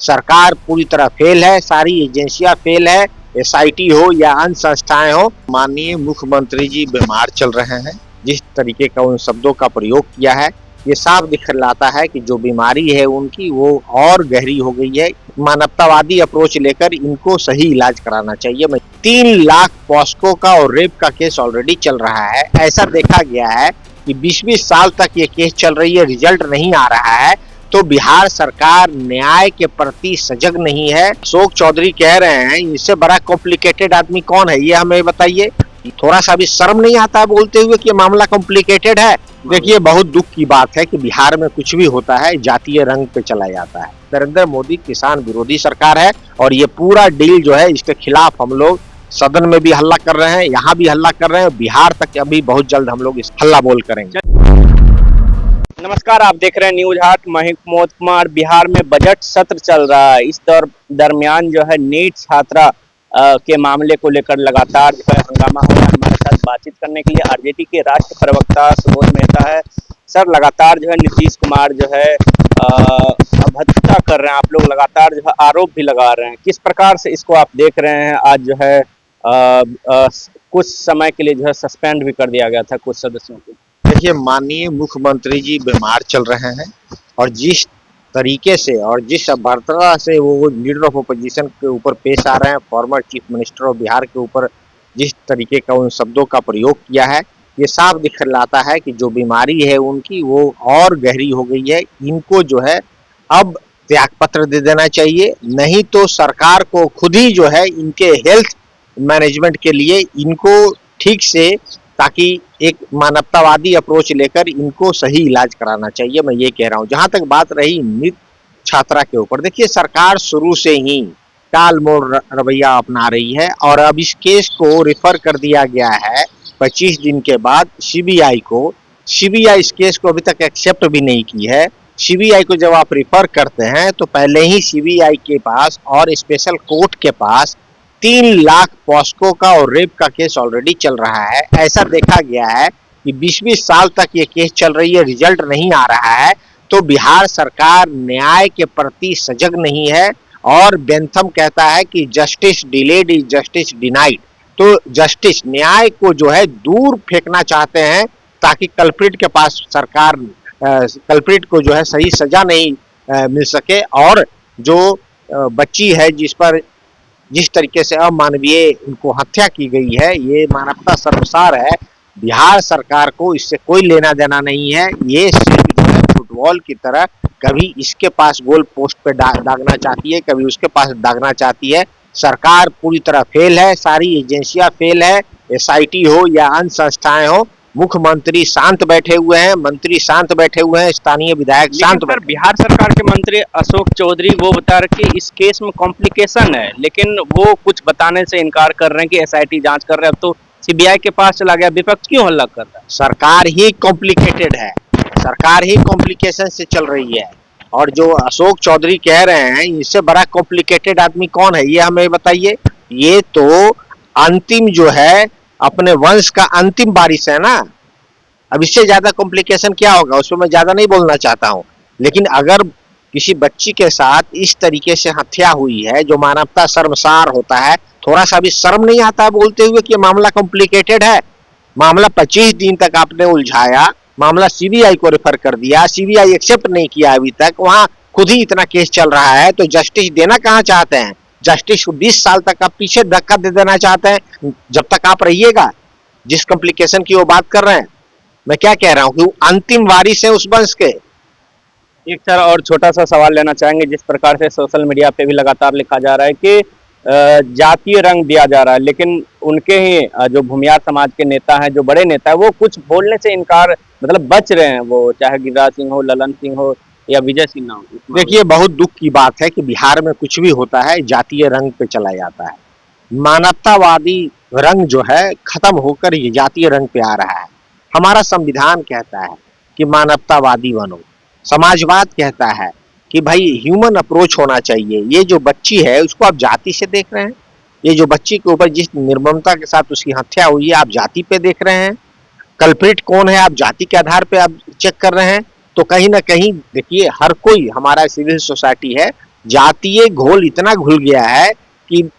सरकार पूरी तरह फेल है, सारी एजेंसियां फेल है, एसआईटी हो या अन्य संस्थाएं हो। माननीय मुख्यमंत्री जी बीमार चल रहे हैं। जिस तरीके का उन शब्दों का प्रयोग किया है, ये साफ दिखलाता है कि जो बीमारी है उनकी वो और गहरी हो गई है। मानवतावादी अप्रोच लेकर इनको सही इलाज कराना चाहिए। 3 लाख पॉस्को का और रेप का केस ऑलरेडी चल रहा है। ऐसा देखा गया है कि 20-20 साल तक ये केस चल रही है, रिजल्ट नहीं आ रहा है। तो बिहार सरकार न्याय के प्रति सजग नहीं है। अशोक चौधरी कह रहे हैं इससे बड़ा कॉम्प्लिकेटेड आदमी कौन है, ये हमें बताइए। थोड़ा सा भी शर्म नहीं आता है बोलते हुए कि मामला कॉम्प्लिकेटेड है। देखिए, बहुत दुख की बात है कि बिहार में कुछ भी होता है जातीय रंग पे चला जाता है। नरेंद्र मोदी किसान विरोधी सरकार है और ये पूरा डील जो है इसके खिलाफ हम लोग सदन में भी हल्ला कर रहे हैं, यहाँ भी हल्ला कर रहे हैं, बिहार तक अभी बहुत जल्द हम लोग इस हल्ला बोल करेंगे। नमस्कार, आप देख रहे हैं न्यूज हाट। मैं प्रमोद कुमार। बिहार में बजट सत्र चल रहा है। इस दरमियान जो है नीट छात्रा के मामले को लेकर लगातार जो है हंगामा हो रहा है। हमारे साथ बातचीत करने के लिए आरजेडी के राष्ट्रीय प्रवक्ता सुबोध मेहता है। सर, लगातार जो है नीतीश कुमार जो है अभद्रता कर रहे हैं, आप लोग लगातार जो है आरोप भी लगा रहे हैं। किस प्रकार से इसको आप देख रहे हैं? आज जो है कुछ समय के लिए जो है सस्पेंड भी कर दिया गया था कुछ सदस्यों को। देखिए, माननीय मुख्यमंत्री जी बीमार चल रहे हैं और जिस तरीके से और जिस अभद्रता से वो लीडर ऑफ अपोजिशन के ऊपर पेश आ रहे हैं, former chief minister of Bihar के ऊपर जिस तरीके का उन शब्दों का प्रयोग किया है, ये साफ दिखलाता है कि जो बीमारी है उनकी वो और गहरी हो गई है। इनको जो है अब त्यागपत्र दे देना चाहिए, नहीं तो सरकार को खुद ही जो है इनके हेल्थ मैनेजमेंट के लिए इनको ठीक से, ताकि एक मानवतावादी अप्रोच लेकर इनको सही इलाज कराना चाहिए। मैं ये कह रहा हूँ। जहां तक बात रही नीट छात्रा के ऊपर, देखिए सरकार शुरू से ही टालमटोल रवैया अपना रही है और अब इस केस को रेफर कर दिया गया है 25 दिन के बाद सीबीआई को। सीबीआई इस केस को अभी तक एक्सेप्ट भी नहीं की है। सीबीआई को जब आप रेफर करते हैं तो पहले ही सीबीआई के पास और स्पेशल कोर्ट के पास 3 लाख पॉस्को का और रेप का केस ऑलरेडी चल रहा है। ऐसा देखा गया है कि 20-20 साल तक ये केस चल रही है, रिजल्ट नहीं आ रहा है। तो बिहार सरकार न्याय के प्रति सजग नहीं है और बेंथम कहता है कि justice delayed is justice denied. तो जस्टिस, न्याय को जो है दूर फेंकना चाहते हैं ताकि कल्प्रिट के पास सरकार कल्प्रिट को जो है सही सजा नहीं मिल सके। और जो बच्ची है जिस तरीके से अमानवीय उनको हत्या की गई है, ये मानवता शर्मसार है। बिहार सरकार को इससे कोई लेना देना नहीं है। ये सिर्फ जो है फुटबॉल की तरह कभी इसके पास गोल पोस्ट पे दागना चाहती है, कभी उसके पास दागना चाहती है। सरकार पूरी तरह फेल है, सारी एजेंसियां फेल है, एसआईटी हो या अन्य संस्थाएं हो। मुख्यमंत्री शांत बैठे हुए हैं, मंत्री शांत बैठे हुए हैं, स्थानीय विधायक शांत बैठे। बिहार सरकार के मंत्री अशोक चौधरी वो बता रहे कि इस केस में कॉम्प्लिकेशन है, लेकिन वो कुछ बताने से इनकार कर रहे हैं कि एसआईटी जांच कर रहे हैं। अब तो सीबीआई के पास चला गया। विपक्ष क्यों हल्ला कर रहा है? सरकार ही कॉम्प्लिकेटेड है, सरकार ही कॉम्प्लिकेशन से चल रही है। और जो अशोक चौधरी कह रहे हैं इससे बड़ा कॉम्प्लिकेटेड आदमी कौन है, ये हमें बताइए। ये तो अंतिम जो है अपने वंश का अंतिम बारिश है ना। अब इससे ज्यादा कॉम्प्लिकेशन क्या होगा, उसमें मैं ज्यादा नहीं बोलना चाहता हूँ। लेकिन अगर किसी बच्ची के साथ इस तरीके से हत्या हुई है, जो मानवता शर्मसार होता है, थोड़ा सा भी शर्म नहीं आता है बोलते हुए कि मामला कॉम्प्लिकेटेड है। मामला 25 दिन तक आपने उलझाया, मामला सीबीआई को रेफर कर दिया, सीबीआई एक्सेप्ट नहीं किया अभी तक, वहां खुद ही इतना केस चल रहा है। तो जस्टिस देना कहाँ चाहते हैं? जस्टिस को 20 साल तक आप पीछे धक्का दे देना चाहते हैं। जब तक आप रहिएगा, जिस कॉम्प्लिकेशन की वो बात कर रहे हैं, मैं क्या कह रहा हूं कि वो अंतिम वारिस है उस वंश के। एक सर और छोटा सा सवाल लेना चाहेंगे। जिस प्रकार से सोशल मीडिया पे भी लगातार लिखा जा रहा है कि जातीय रंग दिया जा रहा है, लेकिन उनके ही जो भूमियार समाज के नेता हैं, जो बड़े नेता है, वो कुछ बोलने से इनकार मतलब बच रहे हैं। वो चाहे गिरिराज सिंह हो, ललन सिंह हो या विजय सिन्हा हो। देखिए, बहुत दुख की बात है कि बिहार में कुछ भी होता है जातीय रंग पे चला जाता है। मानवतावादी रंग जो है खत्म होकर ये जातीय रंग पे आ रहा है। हमारा संविधान कहता है कि मानवतावादी बनो, समाजवाद कहता है कि भाई ह्यूमन अप्रोच होना चाहिए। ये जो बच्ची है उसको आप जाति से देख रहे हैं। ये जो बच्ची के ऊपर जिस निर्ममता के साथ उसकी हत्या हुई है, आप जाति पे देख रहे हैं। कल्प्रिट कौन है, आप जाति के आधार पे आप चेक कर रहे हैं। तो कहीं ना कहीं देखिए, हर कोई, हमारा सिविल सोसाइटी है, जातीय घोल इतना घुल गया है कि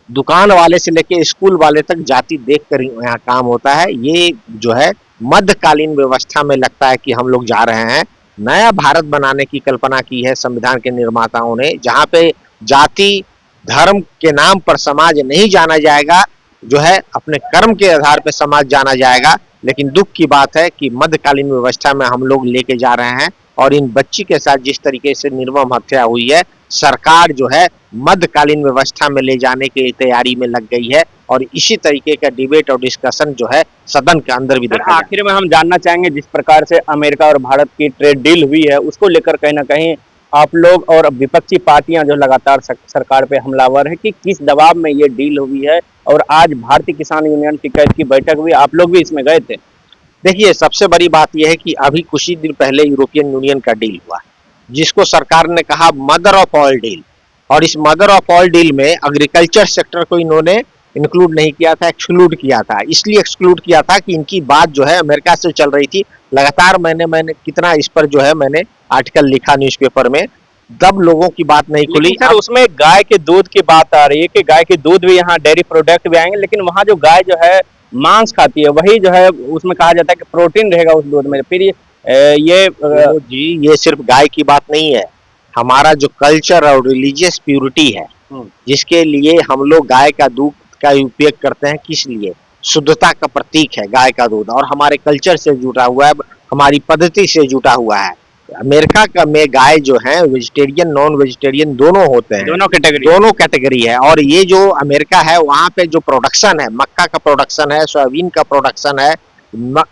दुकान वाले से लेके स्कूल वाले तक जाति देख कर यहाँ काम होता है। ये जो है मध्यकालीन व्यवस्था में लगता है कि हम लोग जा रहे हैं। नया भारत बनाने की कल्पना की है संविधान के निर्माताओं ने, जहाँ पे जाति धर्म के नाम पर समाज नहीं जाना जाएगा, जो है अपने कर्म के आधार पर समाज जाना जाएगा। लेकिन दुख की बात है कि मध्यकालीन व्यवस्था में हम लोग लेके जा रहे हैं और इन बच्ची के साथ जिस तरीके से निर्मम हत्या हुई है, सरकार जो है मध्यकालीन व्यवस्था में ले जाने की तैयारी में लग गई है और इसी तरीके का डिबेट और डिस्कशन जो है सदन के अंदर भी देखा। आखिर में हम जानना चाहेंगे, जिस प्रकार से अमेरिका और भारत की ट्रेड डील हुई है उसको लेकर कहीं ना कहीं आप लोग और विपक्षी पार्टियां जो लगातार सरकार पे हमलावर है कि किस दबाव में ये डील हुई है, और आज भारतीय किसान यूनियन टिकैत की बैठक हुई, आप लोग भी इसमें गए थे। देखिए, सबसे बड़ी बात यह है कि अभी कुछ ही दिन पहले यूरोपियन यूनियन का डील हुआ, जिसको सरकार ने कहा मदर ऑफ ऑल डील, और इस मदर ऑफ ऑल डील में एग्रीकल्चर सेक्टर को इन्होंने इंक्लूड नहीं किया था, एक्सक्लूड किया था। इसलिए एक्सक्लूड किया था कि इनकी बात जो है अमेरिका से चल रही थी लगातार। मैंने कितना इस पर जो है मैंने आर्टिकल लिखा न्यूज़पेपर में, तब लोगों की बात नहीं खुली। सर, उसमें गाय के दूध की बात आ रही है कि गाय के दूध भी यहाँ डेयरी प्रोडक्ट भी आएंगे, लेकिन वहाँ जो गाय जो है मांस खाती है, वही जो है उसमें कहा जाता है कि प्रोटीन रहेगा उस दूध में। फिर ये सिर्फ गाय की बात नहीं है, हमारा जो कल्चर और रिलीजियस प्यूरिटी है, जिसके लिए हम लोग गाय का दूध का उपयोग करते हैं, किस लिए? शुद्धता का प्रतीक है गाय का दूध, और हमारे कल्चर से जुड़ा हुआ है, हमारी पद्धति से जुटा हुआ है। अमेरिका का में गाय जो है वेजिटेरियन नॉन वेजिटेरियन दोनों होते हैं, दोनों कैटेगरी है। और ये जो अमेरिका है वहाँ पे जो प्रोडक्शन है, मक्का का प्रोडक्शन है, सोयाबीन का प्रोडक्शन है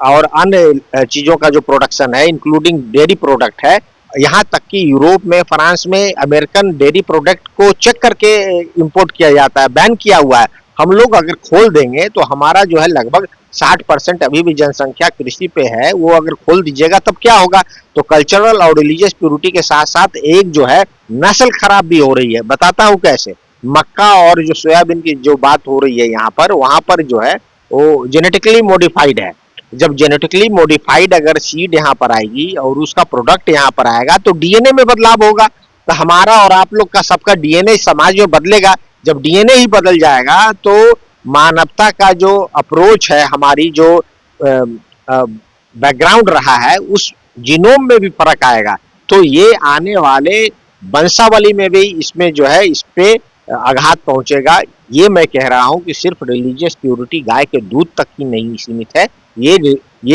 और अन्य चीजों का जो प्रोडक्शन है इंक्लूडिंग डेयरी प्रोडक्ट है। यहाँ तक कि यूरोप में, फ्रांस में अमेरिकन डेयरी प्रोडक्ट को चेक करके इंपोर्ट किया जाता है, बैन किया हुआ है। हम लोग अगर खोल देंगे तो हमारा जो है लगभग 60% अभी भी जनसंख्या कृषि पे है, वो अगर खोल दीजिएगा तब क्या होगा? तो कल्चरल और रिलीजियस प्यूरिटी के साथ साथ एक जो है नस्ल खराब भी हो रही है। बताता हूँ कैसे। मक्का और जो सोयाबीन की जो बात हो रही है यहाँ पर, वहाँ पर जो है वो जेनेटिकली मॉडिफाइड है। जब जेनेटिकली मॉडिफाइड अगर सीड यहाँ पर आएगी और उसका प्रोडक्ट यहाँ पर आएगा तो डीएनए में बदलाव होगा। तो हमारा और आप लोग का सबका डीएनए समाज में बदलेगा। जब डीएनए ही बदल जाएगा तो मानवता का जो अप्रोच है, हमारी जो बैकग्राउंड रहा है, उस जीनोम में भी फर्क आएगा। तो ये आने वाले वंशावली में भी इसमें जो है इस पे आघात पहुंचेगा। ये मैं कह रहा हूं कि सिर्फ रिलीजियस प्यूरिटी गाय के दूध तक ही नहीं सीमित है, ये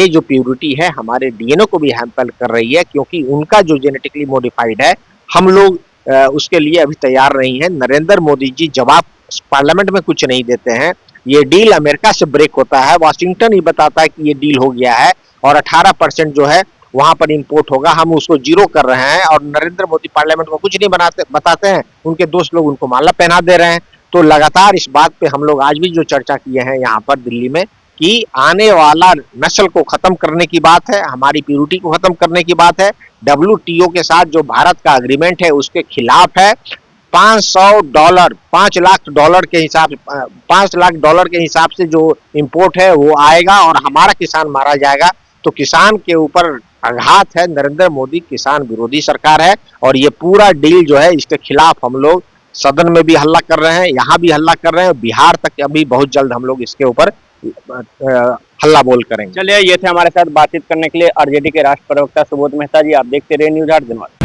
जो प्यूरिटी है हमारे डीएनए को भी हैम्पर कर रही है, क्योंकि उनका जो जेनेटिकली मॉडिफाइड है, हम लोग उसके लिए अभी तैयार नहीं है। नरेंद्र मोदी जी जवाब पार्लियामेंट में कुछ नहीं देते हैं। ये डील अमेरिका से ब्रेक होता है, वाशिंगटन ही बताता है कि ये डील हो गया है और 18% जो है वहां पर इंपोर्ट होगा, हम उसको जीरो कर रहे हैं। और नरेंद्र मोदी पार्लियामेंट में कुछ नहीं बताते हैं, उनके दोस्त लोग उनको माला पहना दे रहे हैं। तो लगातार इस बात पे हम लोग आज भी जो चर्चा किए हैं यहाँ पर दिल्ली में कि आने वाला नस्ल को खत्म करने की बात है, हमारी प्यूरिटी को खत्म करने की बात है। WTO के साथ जो भारत का अग्रीमेंट है उसके खिलाफ है। $500 5 लाख डॉलर के हिसाब 5 लाख डॉलर के हिसाब से जो इंपोर्ट है वो आएगा और हमारा किसान मारा जाएगा। तो किसान के ऊपर आघात है। नरेंद्र मोदी किसान विरोधी सरकार है और ये पूरा डील जो है इसके खिलाफ हम लोग सदन में भी हल्ला कर रहे हैं, यहाँ भी हल्ला कर रहे हैं, बिहार तक अभी बहुत जल्द हम लोग इसके ऊपर हल्ला बोल करेंगे। चलिए, ये थे हमारे साथ बातचीत करने के लिए आरजेडी के राष्ट्रीय प्रवक्ता सुबोध मेहता जी। आप देखते रहिए न्यूज़ 8 धन्यवाद।